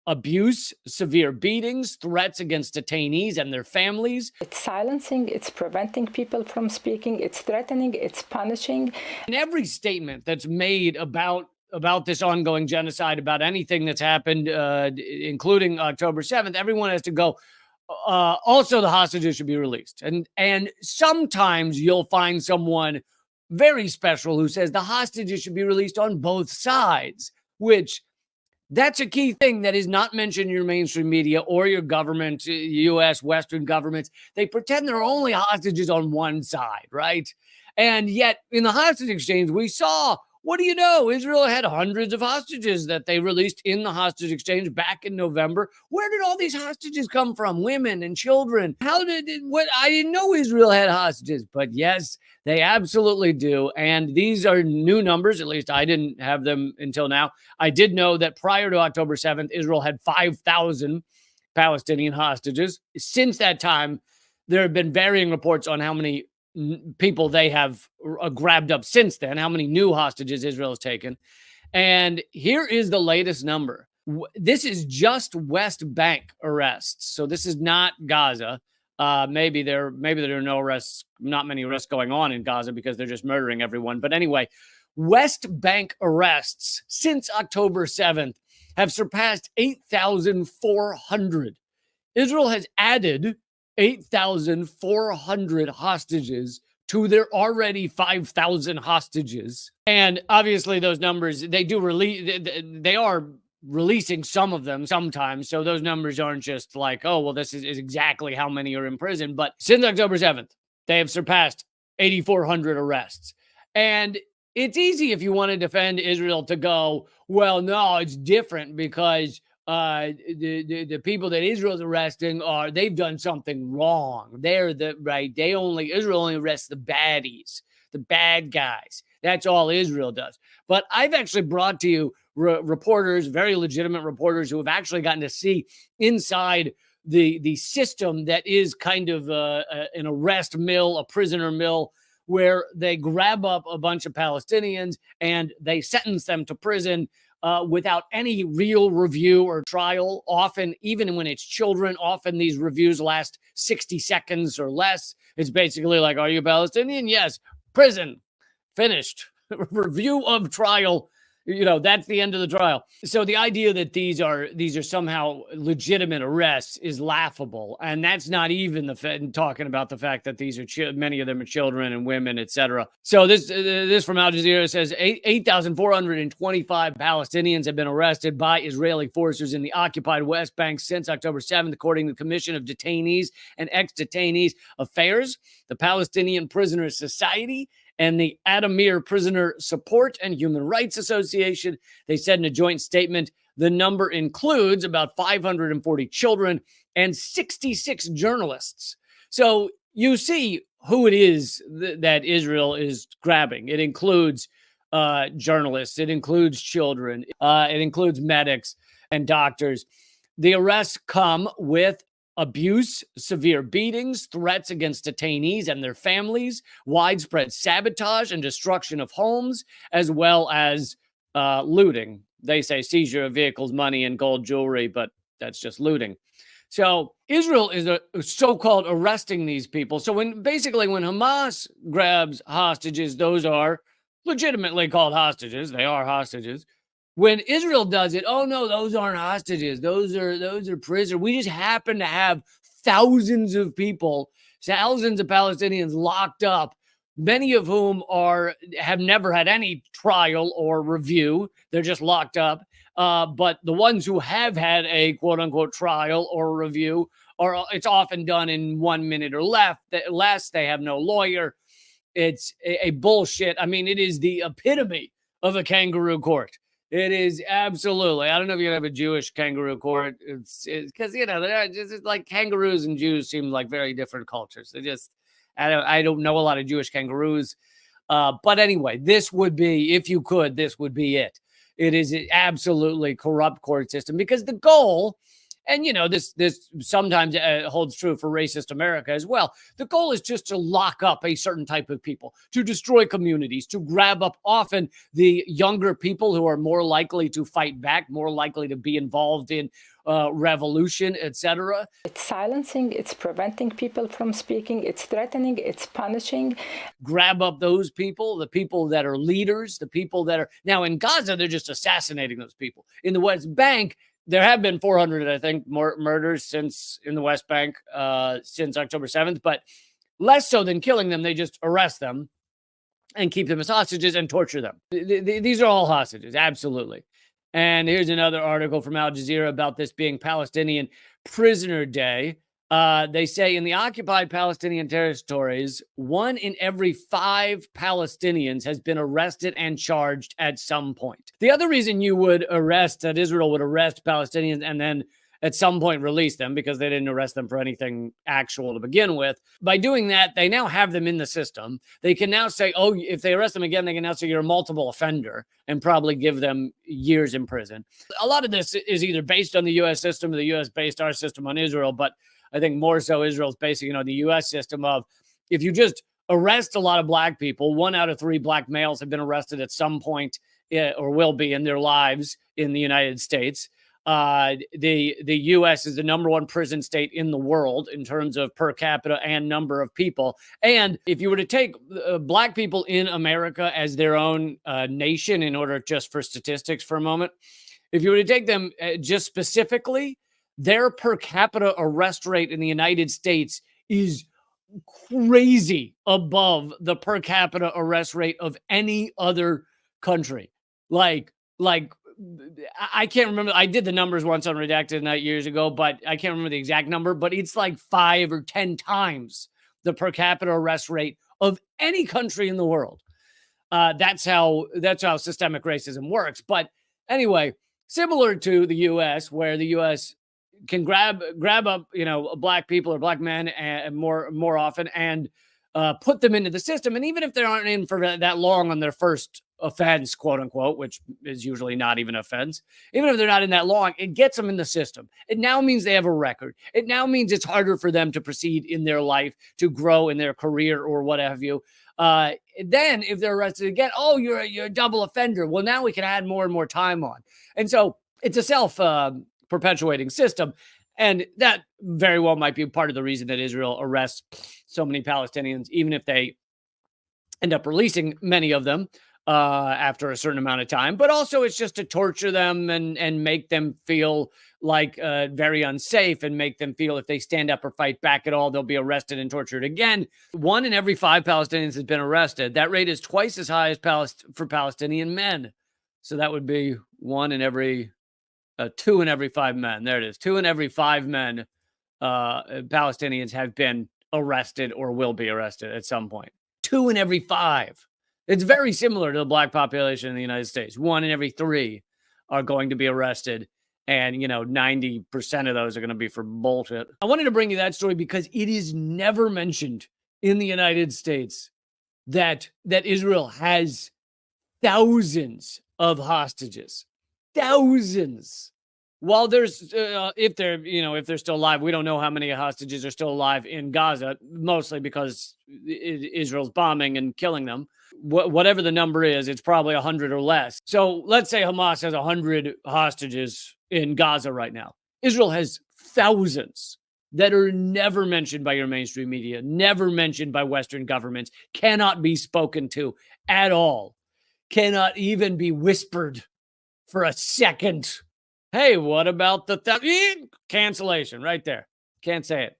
abuse, severe beatings, threats against detainees and their families. It's silencing, it's preventing people from speaking, it's threatening, it's punishing. And every statement that's made about this ongoing genocide, about anything that's happened, including October 7th, everyone has to go, also the hostages should be released. And sometimes you'll find someone very special who says the hostages should be released on both sides, which that's a key thing that is not mentioned in your mainstream media or your government, U.S. Western governments. They pretend there are only hostages on one side, right? And yet in the hostage exchange, we saw, what do you know? Israel had hundreds of hostages that they released in the hostage exchange back in November. Where did all these hostages come from? Women and children. How did it, what? I didn't know Israel had hostages, but yes, they absolutely do. And these are new numbers. At least I didn't have them until now. I did know that prior to October 7th, Israel had 5,000 Palestinian hostages. Since that time, there have been varying reports on how many people they have grabbed up since then, how many new hostages Israel has taken. And here is the latest number. This is just West Bank arrests. So this is not Gaza. Maybe there are no arrests, not many arrests going on in Gaza because they're just murdering everyone. But anyway, West Bank arrests since October 7th have surpassed 8,400. Israel has added 8,400 hostages to their already 5,000 hostages. And obviously those numbers, they are releasing some of them sometimes. So those numbers aren't just like, oh, well, this is exactly how many are in prison. But since October 7th, they have surpassed 8,400 arrests. And it's easy if you want to defend Israel to go, well, no, it's different because the people that Israel's arresting they've done something wrong. Israel only arrests the baddies, the bad guys. That's all Israel does. But I've actually brought to you reporters, very legitimate reporters who have actually gotten to see inside the system that is kind of an arrest mill, a prisoner mill, where they grab up a bunch of Palestinians and they sentence them to prison without any real review or trial. Often, even when it's children, often these reviews last 60 seconds or less. It's basically like, are you Palestinian? Yes. Prison. Finished. Review of trial. That's the end of the trial. So the idea that these are somehow legitimate arrests is laughable. And that's not even talking about the fact that these are many of them are children and women, etc. So this from Al Jazeera says 8,425 Palestinians have been arrested by Israeli forces in the occupied West Bank since October 7th, according to the Commission of Detainees and Ex-Detainees Affairs, the Palestinian Prisoners Society, and the Adamir Prisoner Support and Human Rights Association. They said in a joint statement, the number includes about 540 children and 66 journalists. So you see who it is that Israel is grabbing. It includes journalists. It includes children. It includes medics and doctors. The arrests come with abuse, severe beatings, threats against detainees and their families, widespread sabotage and destruction of homes, as well as looting. They say seizure of vehicles, money, and gold jewelry, but that's just looting. So Israel is so-called arresting these people. So when Hamas grabs hostages, those are legitimately called hostages. They are hostages. When Israel does it, oh no, those aren't hostages. Those are prisoners. We just happen to have thousands of people, thousands of Palestinians locked up, many of whom have never had any trial or review. They're just locked up. But the ones who have had a quote unquote trial or review, it's often done in 1 minute or less. They have no lawyer. It's a bullshit. I mean, it is the epitome of a kangaroo court. It is absolutely. I don't know if you have a Jewish kangaroo court. It's because they're just like kangaroos and Jews seem like very different cultures. I don't know a lot of Jewish kangaroos, but anyway, this would be, if you could, this would be it. It is an absolutely corrupt court system because the goal And this sometimes holds true for racist America as well. The goal is just to lock up a certain type of people, to destroy communities, to grab up often the younger people who are more likely to fight back, more likely to be involved in revolution, etc. It's silencing, it's preventing people from speaking, it's threatening, it's punishing. Grab up those people, the people that are leaders, the people that are now in Gaza, they're just assassinating those people. In the West Bank, there have been 400, I think, more murders since in the West Bank since October 7th, but less so than killing them. They just arrest them and keep them as hostages and torture them. These are all hostages, absolutely. And here's another article from Al Jazeera about this being Palestinian Prisoner Day. They say in the occupied Palestinian territories, 1 in every 5 Palestinians has been arrested and charged at some point. The other reason you would arrest, that Israel would arrest Palestinians and then at some point release them, because they didn't arrest them for anything actual to begin with. By doing that, they now have them in the system. They can now say, oh, if they arrest them again, they can now say you're a multiple offender and probably give them years in prison. A lot of this is either based on the U.S. system or the U.S. based our system on Israel, but I think more so Israel's basing the U.S. system of if you just arrest a lot of black people, 1 out of 3 black males have been arrested at some point or will be in their lives in the United States. The U.S. is the #1 prison state in the world in terms of per capita and number of people. And if you were to take black people in America as their own nation, in order just for statistics for a moment, if you were to take them just specifically, their per capita arrest rate in the United States is crazy above the per capita arrest rate of any other country. Like I can't remember. I did the numbers once on Redacted Night years ago, but I can't remember the exact number, but it's like 5 or 10 times the per capita arrest rate of any country in the world. That's how systemic racism works. But anyway, similar to the U.S., where the U.S. can grab up, black people or black men and more often and put them into the system. And even if they aren't in for that long on their first offense, quote unquote, which is usually not even offense, even if they're not in that long, it gets them in the system. It now means they have a record. It now means it's harder for them to proceed in their life, to grow in their career or what have you. Then if they're arrested again, oh, you're a double offender. Well, now we can add more and more time on. And so it's a self-perpetuating system. And that very well might be part of the reason that Israel arrests so many Palestinians, even if they end up releasing many of them after a certain amount of time. But also it's just to torture them and make them feel like very unsafe, and make them feel if they stand up or fight back at all, they'll be arrested and tortured again. 1 in every 5 Palestinians has been arrested. That rate is twice as high as for Palestinian men. So that would be 2 in every 5 men. There it is. 2 in every 5 men, Palestinians have been arrested or will be arrested at some point. 2 in every 5. It's very similar to the black population in the United States. 1 in every 3 are going to be arrested. And, 90% of those are going to be for bullshit. I wanted to bring you that story because it is never mentioned in the United States that Israel has thousands of hostages. Thousands. While there's, if they're still alive, we don't know how many hostages are still alive in Gaza, mostly because Israel's bombing and killing them. Whatever the number is, it's probably 100 or less. So let's say Hamas has 100 hostages in Gaza right now. Israel has thousands that are never mentioned by your mainstream media, never mentioned by Western governments, cannot be spoken to at all, cannot even be whispered for a second. Hey, what about the cancellation right there? Can't say it.